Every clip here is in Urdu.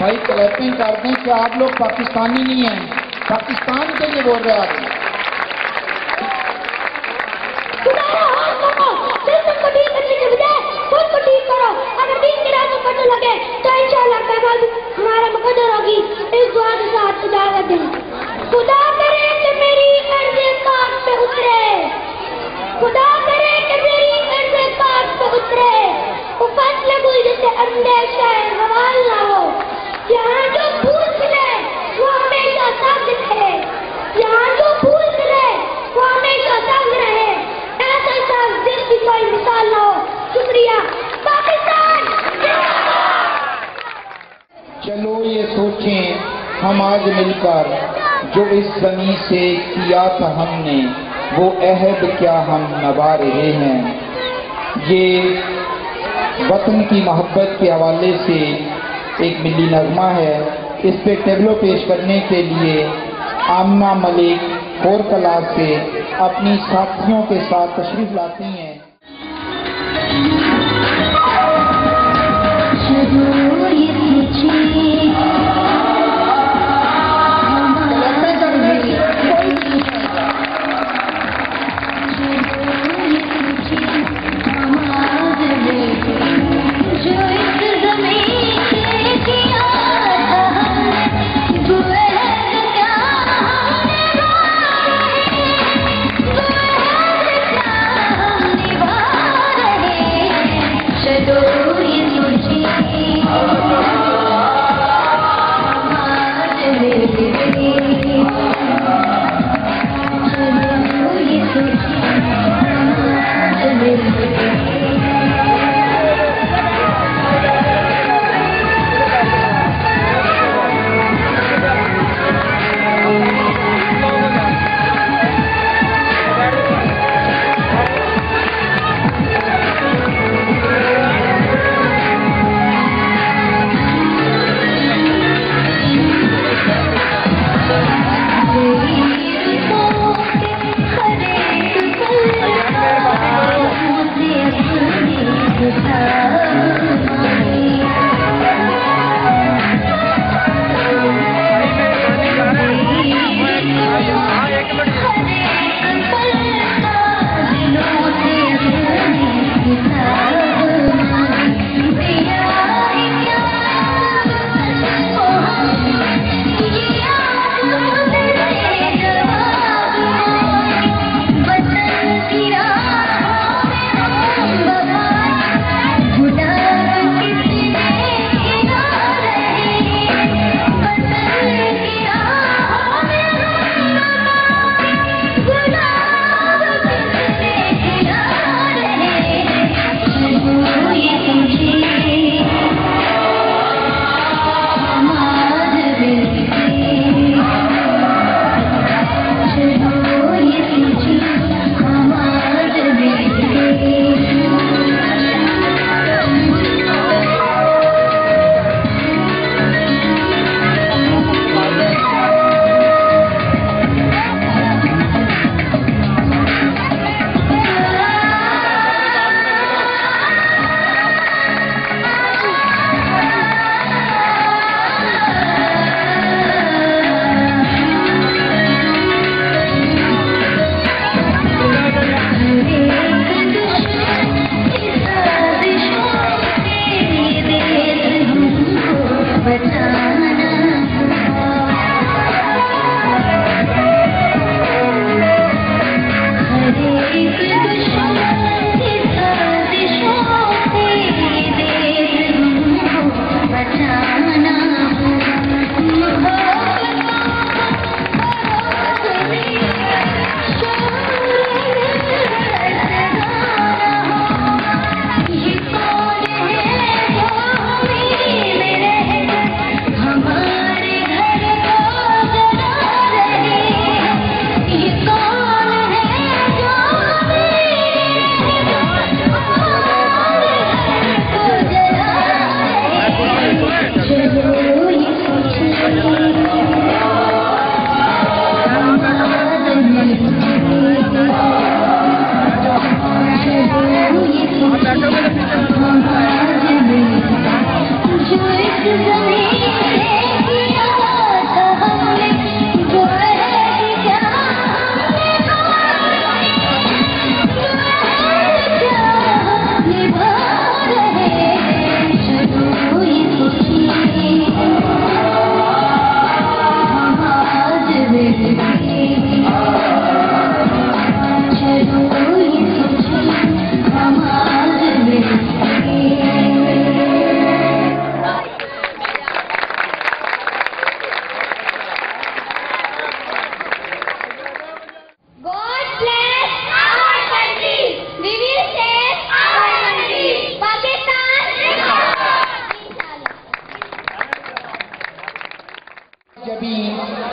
بھائی کلیپنگ کر دیں کہ آپ لوگ پاکستانی نہیں ہیں، پاکستان کے لیے بول رہے ہیں۔ اگر دین کی راہ کو پتہ لگے تو انشاءاللہ کامیابی ہمارا مقدر ہوگی۔ اس دعا کے ساتھ اجازت دیں۔ خدا کرے کہ میری عرض پاک پہ اترے، خدا کرے کہ میری عرض پاک پہ اترے، وہ فصل گل جسے اندیشہ غوال نہ ہو، یہاں جو پھول کھلے وہ ہمیشہ سبز رہے، یہاں جو پھول کھلے وہ ہمیشہ سبز رہے، ایسا سبز جس کی کوئی مثال نہ ہو۔ شکریہ۔ پاکستان چلو یہ سوچیں ہم آج مل کر جو اس زمین سے کیا تھا ہم نے، وہ عہد کیا ہم نبھا رہے ہیں۔ یہ وطن کی محبت کے حوالے سے ایک ملی نغمہ ہے۔ اس پہ ٹیبلو پیش کرنے کے لیے آمنہ ملک اور کلاس سے اپنی ساتھیوں کے ساتھ تشریف لاتی ہیں۔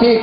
6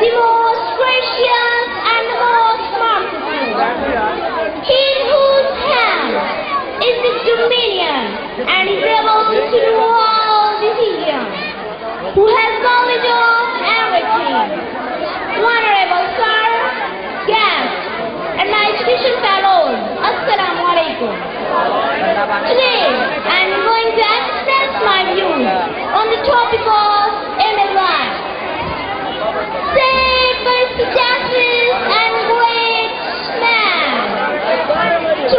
The most gracious and most merciful, He whose hand is the dominion and is able to do all decisions, who has knowledge of everything. Honorable Sir, guests, and my education fellows, Assalamu alaikum. Today, I am going to express my views on the topic of MLI. Saved by the justice and great man. To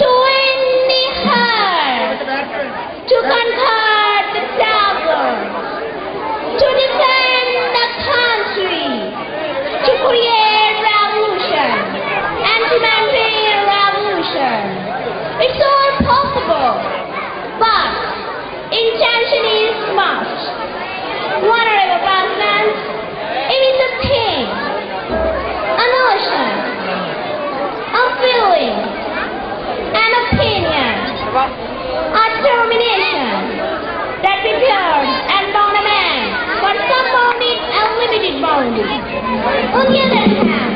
To win the heart, to conquer the devil, to defend the country, to create revolution, and to maintain revolution. It's all possible, but intention is must. Honorable President, it is a thing, a notion, a feeling, an opinion, a determination that prepares and bound a man for some bounded and limited boundary. On the other hand,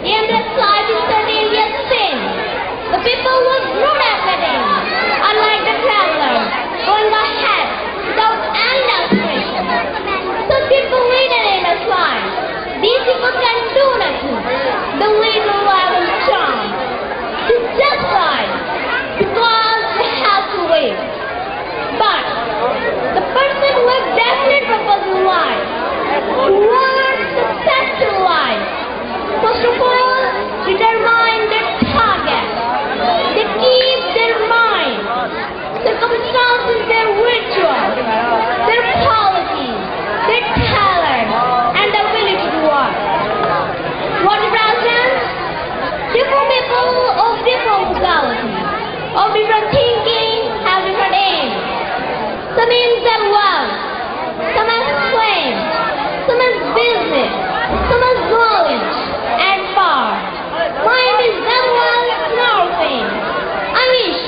the endless life is certainly a thing. The people who grow up with it are like the traveler going ahead without any destination. Some people lead an aimless life. These people can do nothing. The leader life is charm. It's just life because they have to live. But the person who has definite purpose in life, who wants success in life, first of all, determine their target. They keep their mind, circumstances, their rituals, their policies, their talent, and the ability to work. What represents? Different people of different modalities, of different thinking, have different aims. Some aims at wealth, some as fame, some as business, some as knowledge, and power. Mine is that wealth and all things. I wish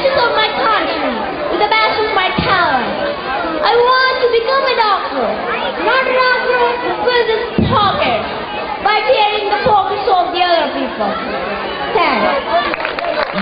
to serve my country with the best of my talent. I want to become a doctor, not a doctor who fills his pockets by tearing the pockets of the other people. Thanks.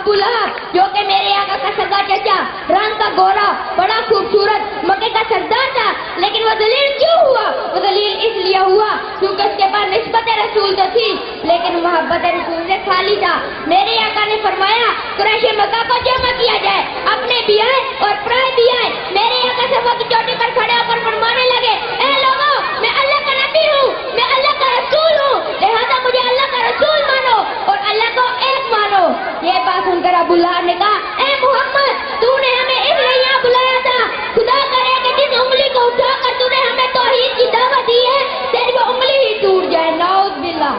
ابو لہب جو کہ میرے آقا کا سگا چچا، رنگ کا گورا، بڑا خوبصورت، مکے کا سردار تھا، لیکن وہ ذلیل کیوں ہوا؟ وہ ذلیل اس لیے ہوا کیونکہ اس کے پاس نسبت رسول تو تھی لیکن محبت رسول سے خالی تھا۔ میرے آقا نے فرمایا قریش مکہ کو جمع کیا جائے، اپنے بھی آئے اور پرائے بھی آئے۔ میرے آقا صفا کی چوٹی پر کھڑے ہو کر فرمانے لگے، اے لوگوں، میں اللہ کا نبی ہوں، میں اللہ کا رسول ہوں، لہذا مجھے اللہ کا رسول مانو اور اللہ کو ایک مانو۔ یہ بات سن کر ابو لہب نے کہا، اے محمد، تو نے ہمیں اس لیے یہاں بلایا تھا، خدا کرے کہ جس انگلی کو اٹھا کر تو نے ہمیں توحید کی دعوت دی ہے تیری وہ انگلی ہی ٹوٹ جائے، نعوذ باللہ۔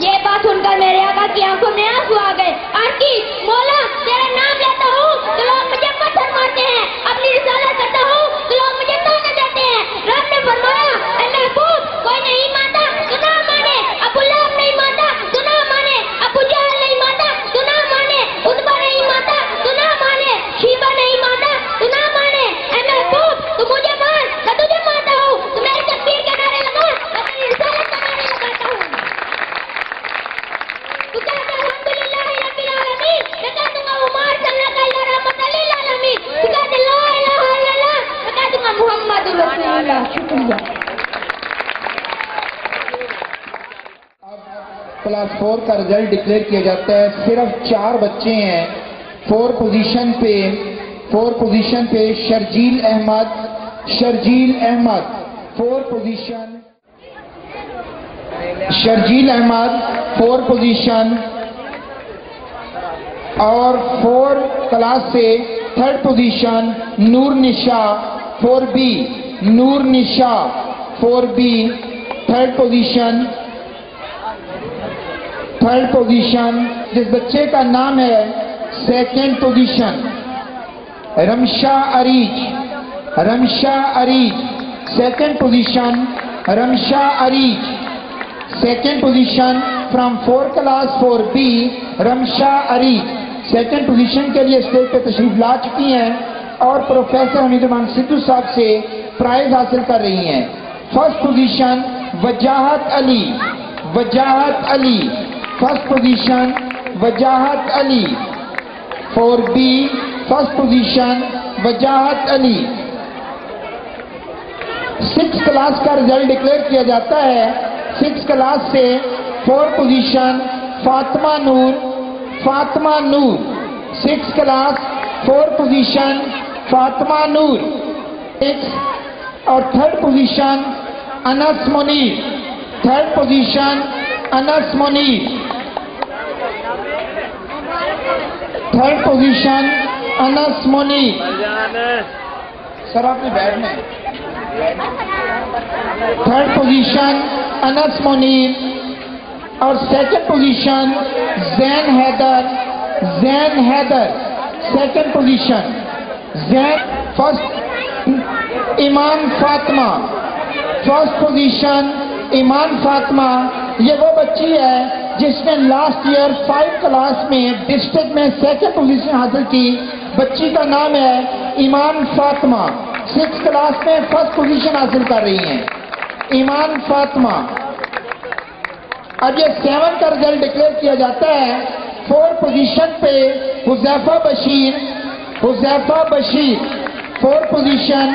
یہ بات سن کر میرے آقا کی آنکھوں میں آنسو آ گئے۔ آنٹی مولا تیرا نام لیتا ہوں تو لوگ مجھے پتھر مارتے ہیں، اپنی رسالت کرتا ہوں تو لوگ مجھے تانے دیتے ہیں۔ رب نے فرمایا، اے محبوب، کوئی نہیں مانتا تو نہ مانے، ابو لہب نہیں مانتا تو نہ مانے، ابو جہل نہیں مانتا تو نہ مانے، عتبہ نہیں مانتا تو نہ مانے، شیبہ نہیں مانتا تو نہ مانے۔ اے محبوب تو مجھے مان، میں تجھے مانتا ہوں، تو میری تکبیر کے نعرے لگا، میں تیری رسالت کا نعرے لگاتا ہوں۔ تو کہتا ہے الحمدللہ رب العالمین، میں کہہ دوں گا عمر صلی اللہ علیہ رحمت للعالمین، تو کہتے لا الہ الا اللہ، میں کہہ دوں گا محمد رسول اللہ۔ شکریہ۔ کلاس 4 کا رزلٹ ڈکلیئر کیا جاتا ہے۔ صرف 4 بچے ہیں۔ 4 پوزیشن پہ شرجیل احمد 4 پوزیشن، شرجیل احمد 4 پوزیشن، اور 4 کلاس سے 3rd پوزیشن نور نشا 4B، نور نشا 4B 3rd پوزیشن۔ جس بچے کا نام ہے 2nd position Rimsha Areej 2nd position Rimsha Areej 2nd position from 4 class 4B Rimsha Areej 2nd position کے لیے اسٹیج پہ تشریف لا چکی ہیں اور پروفیسر حمید الرحمان سدھو صاحب سے پرائز حاصل کر رہی ہیں۔ 1st پوزیشن وجاہت علی 1st پوزیشن وجاہت علی 4B 1st پوزیشن وجاہت علی۔ 6 کلاس کا رزلٹ ڈکلیئر کیا جاتا ہے۔ 6 کلاس سے 4 پوزیشن فاطمہ نور 6 کلاس 4 پوزیشن فاطمہ نور 6، اور 3rd پوزیشن انس منیر 3rd پوزیشن انس منیر 3rd پوزیشن انس منیر۔ سر آپ نے بیٹھنا ہے۔ 3rd پوزیشن انس منیر، اور 2nd پوزیشن زین حیدر 2nd پوزیشن زین۔ 1st ایمان فاطمہ 1st پوزیشن ایمان فاطمہ، یہ وہ بچی ہے جس نے لاسٹ ایئر 5 کلاس میں ڈسٹرکٹ میں 2nd پوزیشن حاصل کی۔ بچی کا نام ہے ایمان فاطمہ، 6 کلاس میں 1st پوزیشن حاصل کر رہی ہیں ایمان فاطمہ۔ اب یہ 7 کا رزلٹ ڈکلیئر کیا جاتا ہے۔ 4 پوزیشن پہ حذیفہ بشیر 4 پوزیشن،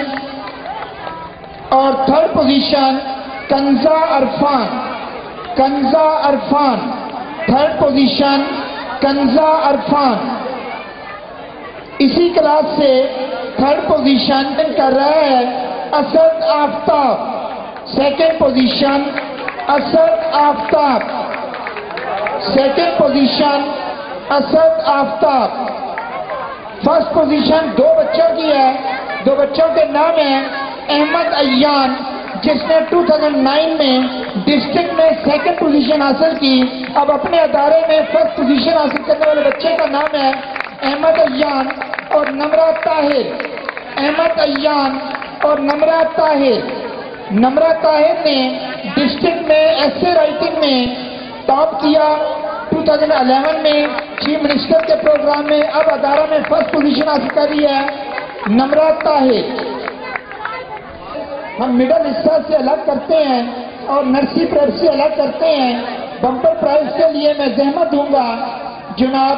اور 3rd position Kinza Irfan 3rd position Kinza Irfan. اسی کلاس سے 3rd پوزیشن کر رہا ہے Asad Aftab 2nd position Asad Aftab 2nd position Asad Aftab. 1st position 2 بچوں کی ہے، 2 بچوں کے نام ہیں احمد ایان جس نے 2009 میں ڈسٹرکٹ میں 2nd پوزیشن حاصل کی، اب اپنے ادارے میں 1st پوزیشن حاصل کرنے والے بچے کا نام ہے احمد ایان اور نمرہ طاہر احمد ایان اور نمرہ طاہر نے ڈسٹرکٹ میں ایسے رائٹنگ میں ٹاپ کیا 2011 میں چیف منسٹر کے پروگرام میں، اب ادارہ میں 1st پوزیشن حاصل کری ہے نمرہ طاہر۔ ہم مڈل حصہ سے الگ کرتے ہیں اور نرسی پریڈ سے الگ کرتے ہیں۔ بمپر پرائز کے لیے میں زحمت دوں گا جناب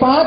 5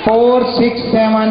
4, 6, 7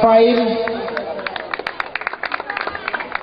5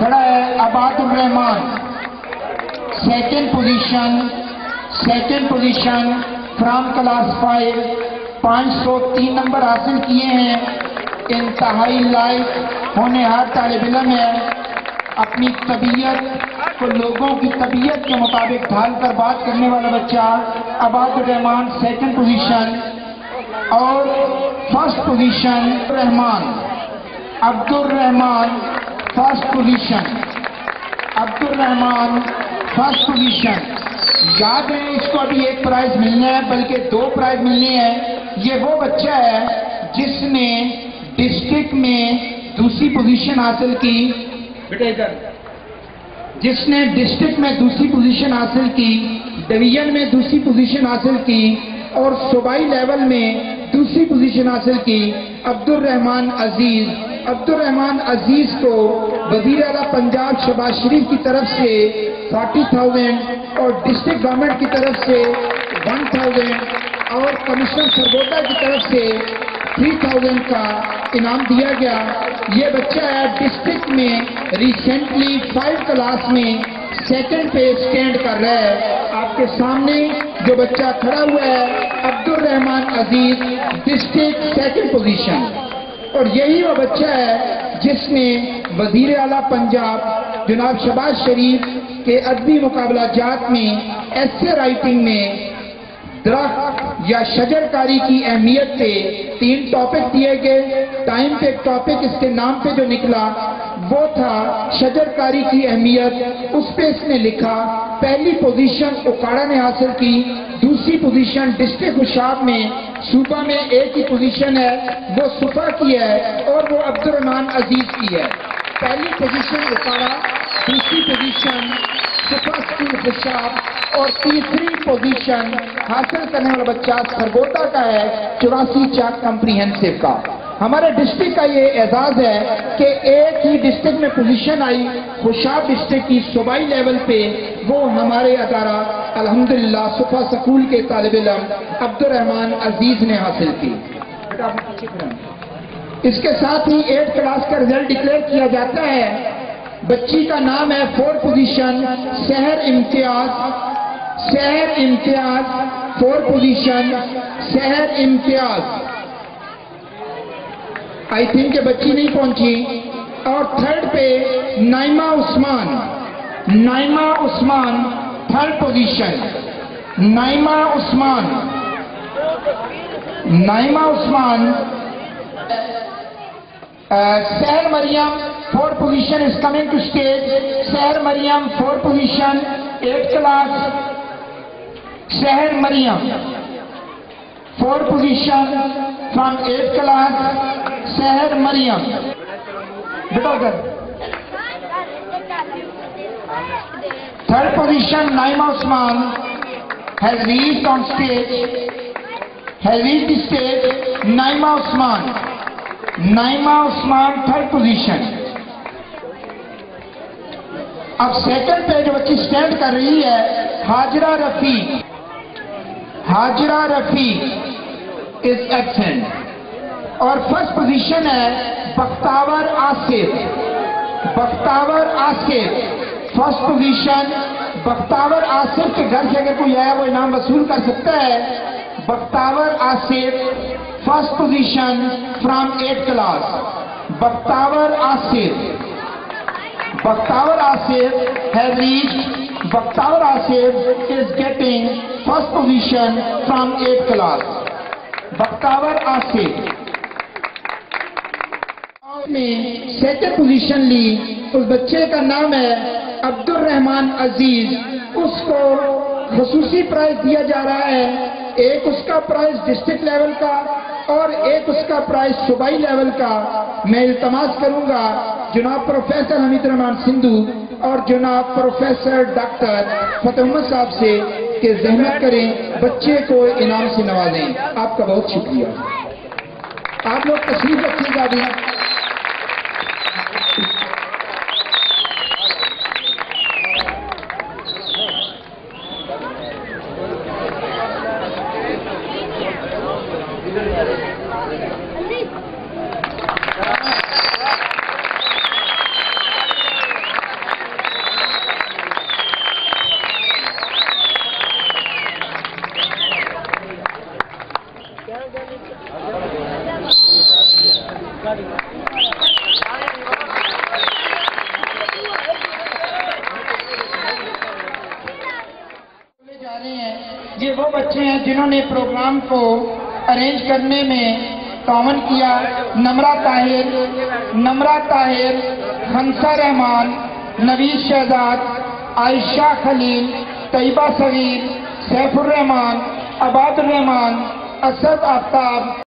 کھڑا ہے Ibad Ur Rahman, second position from class 5، 503 نمبر حاصل کیے ہیں۔ انتہائی لائق ہونے ہر طالب علم ہے، اپنی طبیعت کو لوگوں کی طبیعت کے مطابق ڈھال کر بات کرنے والا بچہ عباد الرحمان سیکنڈ پوزیشن، اور فرسٹ پوزیشن عبد الرحمان فرسٹ پوزیشن۔ یاد رہے اس کو ابھی ایک پرائز ملنا ہے، بلکہ 2 پرائز ملنے ہیں۔ یہ وہ بچہ ہے جس نے ڈسٹرکٹ میں دوسری پوزیشن حاصل کی، جس نے ڈسٹرکٹ میں دوسری پوزیشن حاصل کی، ڈویژن میں دوسری پوزیشن حاصل کی، اور صوبائی لیول میں دوسری پوزیشن حاصل کی۔ عبد الرحمان عزیز کو وزیر اعلیٰ پنجاب شہباز شریف کی طرف سے 40,000 اور ڈسٹرکٹ گورنمنٹ کی طرف سے 1,000 اور کمشنر سرگودا کی طرف سے 3,000 کا انعام دیا گیا۔ یہ بچہ ہے ڈسٹرکٹ میں ریسنٹلی 5 کلاس میں سیکنڈ پہ اسٹینڈ کر رہا ہے۔ آپ کے سامنے جو بچہ کھڑا ہوا ہے عبد الرحمان عزیز، ڈسٹرکٹ سیکنڈ پوزیشن، اور یہی وہ بچہ ہے جس نے وزیر اعلیٰ پنجاب جناب شہباز شریف کے ادبی مقابلہ جات میں ایسے رائٹنگ میں درخت یا شجر کاری کی اہمیت پہ 3 ٹاپک دیے گئے۔ ٹائم پہ ایک ٹاپک اس کے نام پہ جو نکلا وہ تھا شجر کاری کی اہمیت، اس پہ اس نے لکھا پہلی پوزیشن اکاڑا نے حاصل کی، دوسری پوزیشن ڈسٹرکٹ ہوشاب میں، صوبہ میں ایک ہی پوزیشن ہے وہ صفا کی ہے اور وہ عبد الرحمان عزیز کی ہے۔ پہلی پوزیشن اکاڑا، دوسری پوزیشن صفا اسکول ہوشاب اور تیسری پوزیشن حاصل کرنے والا بچہ سرگودا کا ہے 84 چاک کمپریہنسو کا۔ ہمارے ڈسٹرکٹ کا یہ اعزاز ہے کہ ایک ہی ڈسٹرکٹ میں پوزیشن آئی ہوشاب ڈسٹرکٹ کی صوبائی لیول پہ، وہ ہمارے ادارہ الحمدللہ صفا سکول کے طالب علم عبد الرحمان عزیز نے حاصل کی۔ اس کے ساتھ ہی 8 کلاس کا رزلٹ ڈکلیئر کیا جاتا ہے۔ بچی کا نام ہے 4 position Sahar Imtiaz, 4 position Sahar Imtiaz. I think کہ بچی نہیں پہنچی۔ اور 3rd پہ Naima Usman 3rd position, Naima Usman Sehar Maryam 4 position is coming to stage۔ Sehar Maryam 4 position 8 class, Sehar Maryam 4 position from 8 class, Sehar Maryam بیٹا ادھر۔ 3rd position Naima Usman has reached on stage، has reached the stage۔ Naima Usman 3rd position. اب 2nd پہ جو بچی سٹینڈ کر رہی ہے حاجرہ رفیق is absent۔ اور 1st پوزیشن ہے بختاور آصف 1st پوزیشن۔ بختاور آصف کے گھر سے اگر کوئی آیا وہ انعام وصول کر سکتا ہے۔ Bakhtawar Asif 1st position from 8 class. Bakhtawar Asif has reached، Bakhtawar Asif is getting 1st position from 8 class. Bakhtawar Asif نے 2nd پوزیشن لی۔ اس بچے کا نام ہے عبد الرحمان عزیز۔ اس کو خصوصی پرائز دیا جا رہا ہے، ایک اس کا پرائز ڈسٹرکٹ لیول کا اور ایک اس کا پرائز صوبائی لیول کا۔ میں التماس کروں گا جناب پروفیسر حمید الرحمان سندھو اور جناب پروفیسر ڈاکٹر فتح محمد صاحب سے کہ زحمت کریں بچے کو انعام سے نوازیں۔ آپ کا بہت شکریہ۔ آپ لوگ تشریف رکھیے گا بھی۔ جا رہے ہیں یہ وہ بچے ہیں جنہوں نے پروگرام کو ارینج کرنے میں تعاون کیا. نمرہ طاہر, خنسا رحمان, نوید شہزاد, عائشہ خلیل, طیبہ صغیر, سیف الرحمان, عباد الرحمان, اسد آفتاب.